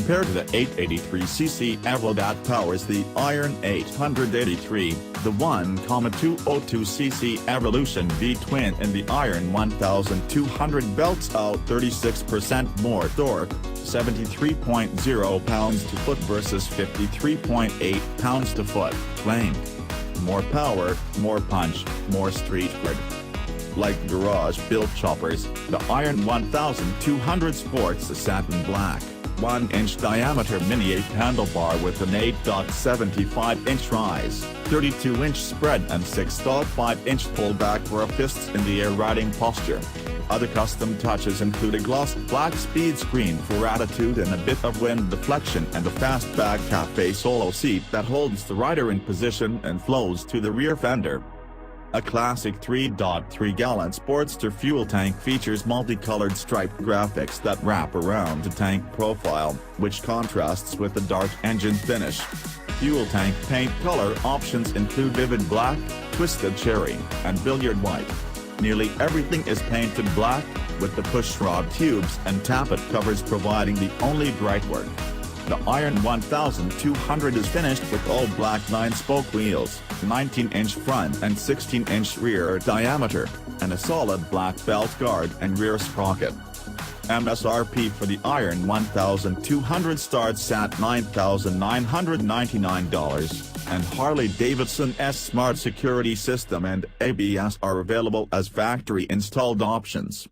compared to the 883cc Evo that powers the Iron 883, the 1.202cc Evolution V-twin and the Iron 1200 belts out 36% more torque, 73.0 pounds-to-foot versus 53.8 pounds-to-foot, claimed. More power, more punch, more street cred. Like garage-built choppers, the Iron 1200 sports a satin black, 1-inch diameter mini 8 handlebar with an 8.75-inch rise, 32-inch spread and 6.5-inch pullback for a fists-in-the-air riding posture. Other custom touches include a gloss black speed screen for attitude and a bit of wind deflection and a fastback cafe solo seat that holds the rider in position and flows to the rear fender. A classic 3.3-gallon Sportster fuel tank features multicolored striped graphics that wrap around the tank profile, which contrasts with the dark engine finish. Fuel tank paint color options include vivid black, twisted cherry, and billiard white. Nearly everything is painted black, with the pushrod tubes and tappet covers providing the only bright work. The Iron 1200 is finished with all black 9-spoke wheels, 19-inch front and 16-inch rear diameter, and a solid black belt guard and rear sprocket. MSRP for the Iron 1200 starts at $9,999, and Harley Davidson's smart security system and ABS are available as factory-installed options.